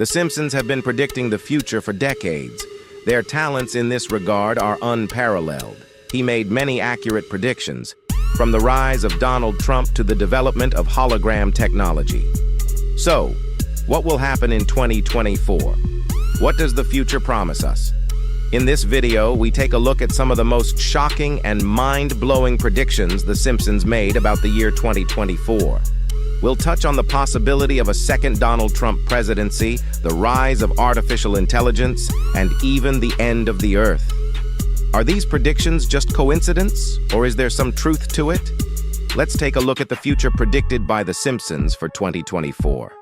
The Simpsons have been predicting the future for decades. Their talents in this regard are unparalleled. He made many accurate predictions, from the rise of Donald Trump to the development of hologram technology. So, what will happen in 2024? What does the future promise us? In this video, we take a look at some of the most shocking and mind-blowing predictions The Simpsons made about the year 2024. We'll touch on the possibility of a second Donald Trump presidency, the rise of artificial intelligence, and even the end of the Earth. Are these predictions just coincidence, or is there some truth to it? Let's take a look at the future predicted by The Simpsons for 2024.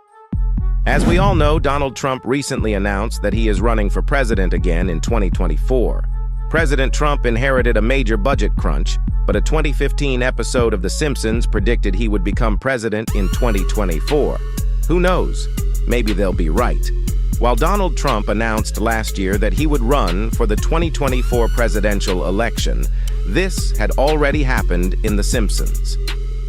As we all know, Donald Trump recently announced that he is running for president again in 2024. President Trump inherited a major budget crunch, but a 2015 episode of The Simpsons predicted he would become president in 2024. Who knows? Maybe they'll be right. While Donald Trump announced last year that he would run for the 2024 presidential election, this had already happened in The Simpsons.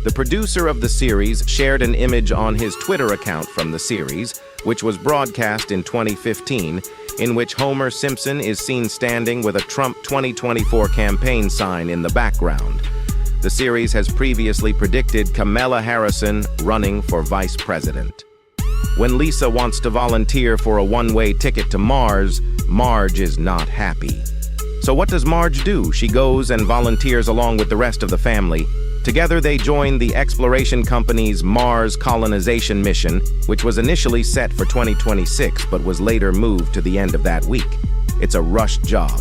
The producer of the series shared an image on his Twitter account from the series, which was broadcast in 2015, in which Homer Simpson is seen standing with a Trump 2024 campaign sign in the background. The series has previously predicted Kamala Harris running for vice president. When Lisa wants to volunteer for a one-way ticket to Mars, Marge is not happy. So what does Marge do? She goes and volunteers along with the rest of the family. Together they join the exploration company's Mars colonization mission, which was initially set for 2026 but was later moved to the end of that week. It's a rushed job,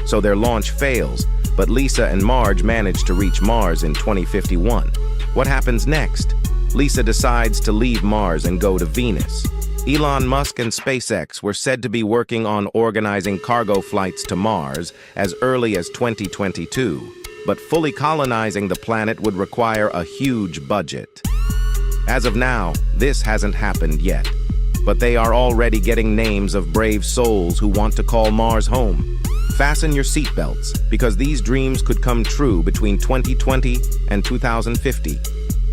so their launch fails, but Lisa and Marge manage to reach Mars in 2051. What happens next? Lisa decides to leave Mars and go to Venus. Elon Musk and SpaceX were said to be working on organizing cargo flights to Mars as early as 2022. But fully colonizing the planet would require a huge budget. As of now, this hasn't happened yet, but they are already getting names of brave souls who want to call Mars home. Fasten your seatbelts, because these dreams could come true between 2020 and 2050.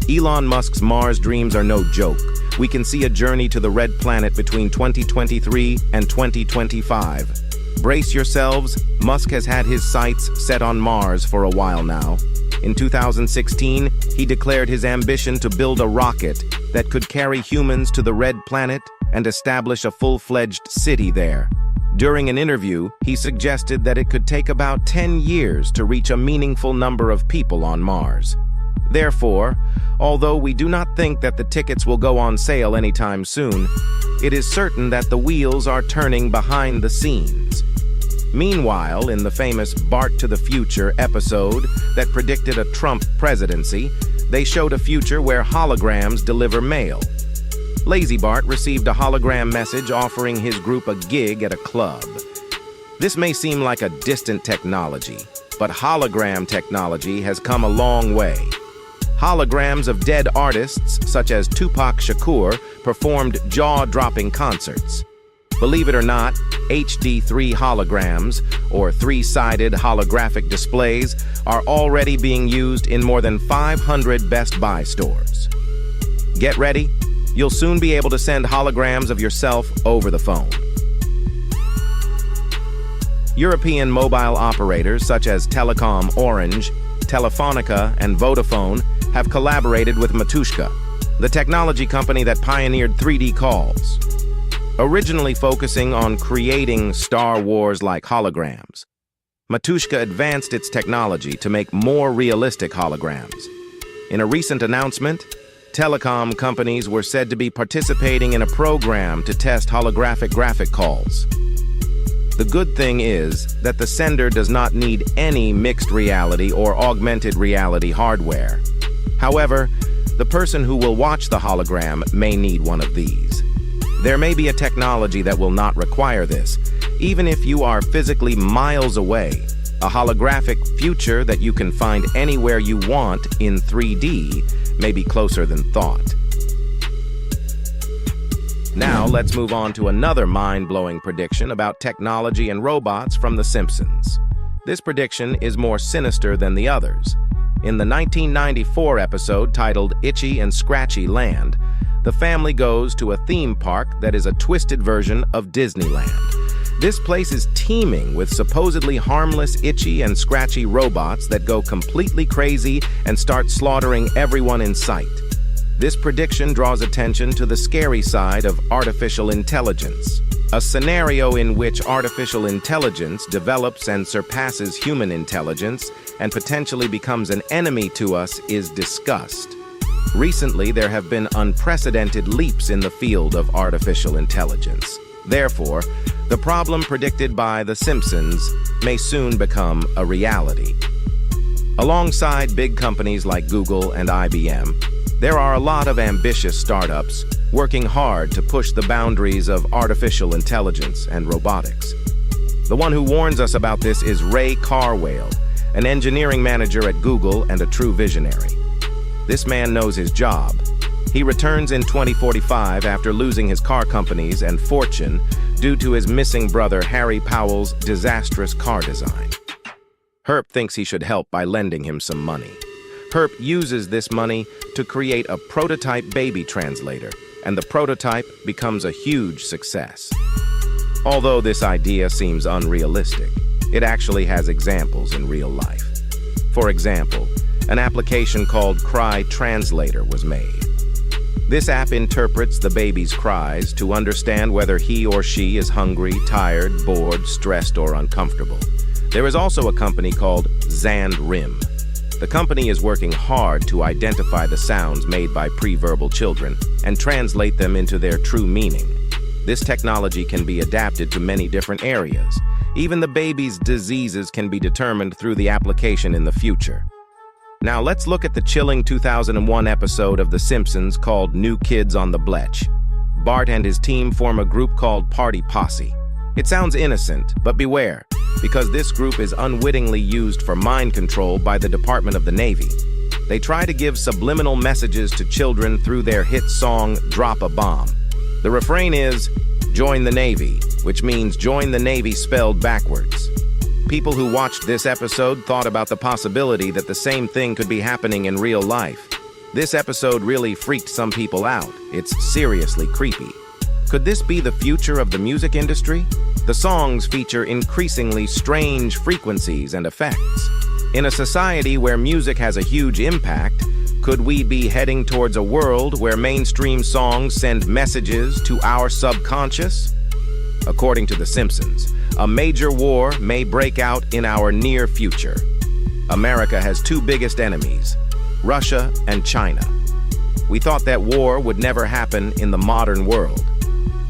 Elon Musk's Mars dreams are no joke. We can see a journey to the red planet between 2023 and 2025. Brace yourselves, Musk has had his sights set on Mars for a while now. In 2016, he declared his ambition to build a rocket that could carry humans to the Red Planet and establish a full-fledged city there. During an interview, he suggested that it could take about 10 years to reach a meaningful number of people on Mars. Therefore, although we do not think that the tickets will go on sale anytime soon, it is certain that the wheels are turning behind the scenes. Meanwhile, in the famous Bart to the Future episode that predicted a Trump presidency, they showed a future where holograms deliver mail. Lazy Bart received a hologram message offering his group a gig at a club. This may seem like a distant technology, but hologram technology has come a long way. Holograms of dead artists, such as Tupac Shakur, performed jaw-dropping concerts. Believe it or not, HD3 holograms, or three-sided holographic displays, are already being used in more than 500 Best Buy stores. Get ready, you'll soon be able to send holograms of yourself over the phone. European mobile operators such as Telecom Orange, Telefonica, and Vodafone have collaborated with Matushka, the technology company that pioneered 3D calls. Originally focusing on creating Star Wars-like holograms, Matushka advanced its technology to make more realistic holograms. In a recent announcement, telecom companies were said to be participating in a program to test holographic graphic calls. The good thing is that the sender does not need any mixed reality or augmented reality hardware. However, the person who will watch the hologram may need one of these. There may be a technology that will not require this. Even if you are physically miles away, a holographic future that you can find anywhere you want in 3D may be closer than thought. Now let's move on to another mind-blowing prediction about technology and robots from The Simpsons. This prediction is more sinister than the others. In the 1994 episode titled Itchy and Scratchy Land, the family goes to a theme park that is a twisted version of Disneyland. This place is teeming with supposedly harmless, itchy, and scratchy robots that go completely crazy and start slaughtering everyone in sight. This prediction draws attention to the scary side of artificial intelligence. A scenario in which artificial intelligence develops and surpasses human intelligence and potentially becomes an enemy to us is discussed. Recently, there have been unprecedented leaps in the field of artificial intelligence. Therefore, the problem predicted by The Simpsons may soon become a reality. Alongside big companies like Google and IBM, there are a lot of ambitious startups working hard to push the boundaries of artificial intelligence and robotics. The one who warns us about this is Ray Carwale, an engineering manager at Google and a true visionary. This man knows his job. He returns in 2045 after losing his car companies and fortune due to his missing brother Harry Powell's disastrous car design. Herp thinks he should help by lending him some money. Herp uses this money to create a prototype baby translator, and the prototype becomes a huge success. Although this idea seems unrealistic, it actually has examples in real life. For example, an application called Cry Translator was made. This app interprets the baby's cries to understand whether he or she is hungry, tired, bored, stressed, or uncomfortable. There is also a company called Zand-Rim. The company is working hard to identify the sounds made by pre-verbal children and translate them into their true meaning. This technology can be adapted to many different areas. Even the baby's diseases can be determined through the application in the future. Now let's look at the chilling 2001 episode of The Simpsons called New Kids on the Bletch. Bart and his team form a group called Party Posse. It sounds innocent, but beware, because this group is unwittingly used for mind control by the Department of the Navy. They try to give subliminal messages to children through their hit song, Drop a Bomb. The refrain is, "Join the Navy," which means join the Navy spelled backwards. People who watched this episode thought about the possibility that the same thing could be happening in real life. This episode really freaked some people out. It's seriously creepy. Could this be the future of the music industry? The songs feature increasingly strange frequencies and effects. In a society where music has a huge impact, could we be heading towards a world where mainstream songs send messages to our subconscious? According to The Simpsons, a major war may break out in our near future. America has two biggest enemies, Russia and China. We thought that war would never happen in the modern world,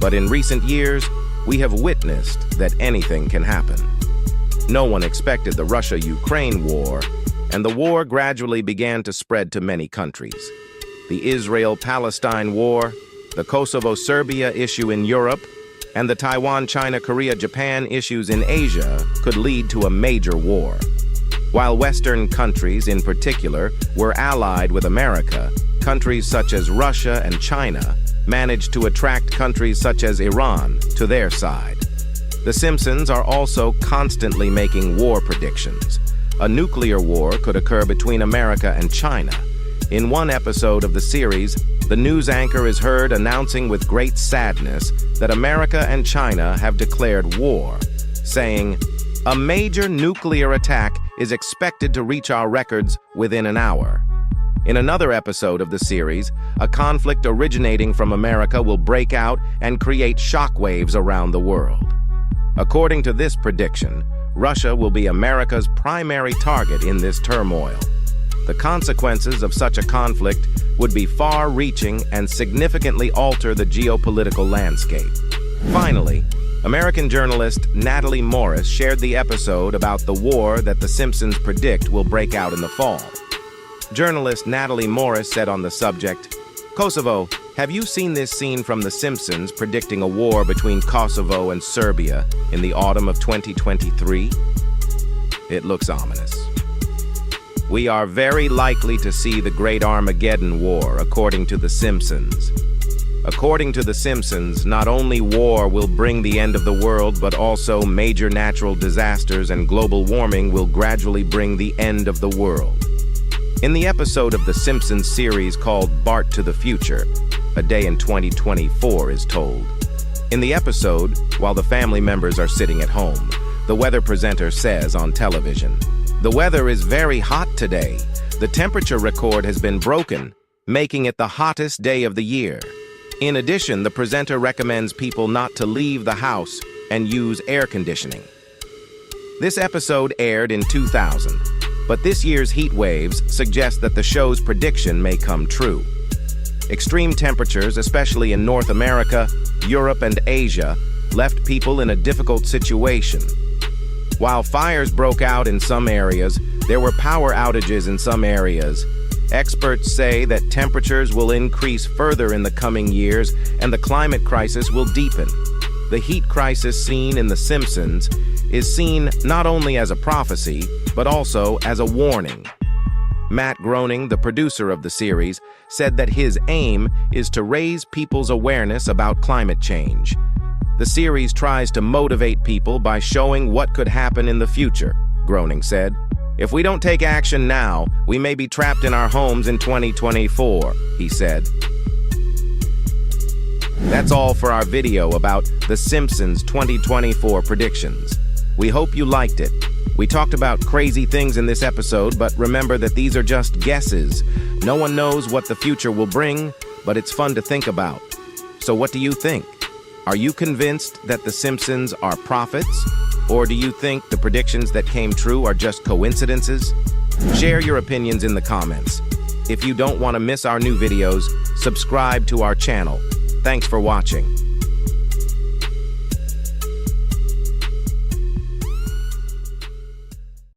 but in recent years, we have witnessed that anything can happen. No one expected the Russia-Ukraine war, and the war gradually began to spread to many countries. The Israel-Palestine war, the Kosovo-Serbia issue in Europe, and the Taiwan-China-Korea-Japan issues in Asia could lead to a major war. While Western countries, in particular, were allied with America, countries such as Russia and China managed to attract countries such as Iran to their side. The Simpsons are also constantly making war predictions. A nuclear war could occur between America and China. In one episode of the series, the news anchor is heard announcing with great sadness that America and China have declared war, saying, "A major nuclear attack is expected to reach our records within an hour." In another episode of the series, a conflict originating from America will break out and create shockwaves around the world. According to this prediction, Russia will be America's primary target in this turmoil. The consequences of such a conflict would be far-reaching and significantly alter the geopolitical landscape. Finally, American journalist Natalie Morris shared the episode about the war that The Simpsons predict will break out in the fall. Journalist Natalie Morris said on the subject, "Kosovo, have you seen this scene from The Simpsons predicting a war between Kosovo and Serbia in the autumn of 2023? It looks ominous. We are very likely to see the Great Armageddon War, according to The Simpsons. According to The Simpsons, not only war will bring the end of the world, but also major natural disasters and global warming will gradually bring the end of the world." In the episode of The Simpsons series called Bart to the Future, a day in 2024 is told. In the episode, while the family members are sitting at home, the weather presenter says on television, "The weather is very hot today. The temperature record has been broken, making it the hottest day of the year." In addition, the presenter recommends people not to leave the house and use air conditioning. This episode aired in 2000, but this year's heat waves suggest that the show's prediction may come true. Extreme temperatures, especially in North America, Europe, and Asia, left people in a difficult situation. While fires broke out in some areas, there were power outages in some areas. Experts say that temperatures will increase further in the coming years and the climate crisis will deepen. The heat crisis seen in The Simpsons is seen not only as a prophecy, but also as a warning. Matt Groening, the producer of the series, said that his aim is to raise people's awareness about climate change. The series tries to motivate people by showing what could happen in the future, Groening said. "If we don't take action now, we may be trapped in our homes in 2024, he said. That's all for our video about The Simpsons 2024 predictions. We hope you liked it. We talked about crazy things in this episode, but remember that these are just guesses. No one knows what the future will bring, but it's fun to think about. So what do you think? Are you convinced that The Simpsons are prophets? Or do you think the predictions that came true are just coincidences? Share your opinions in the comments. If you don't want to miss our new videos, subscribe to our channel. Thanks for watching.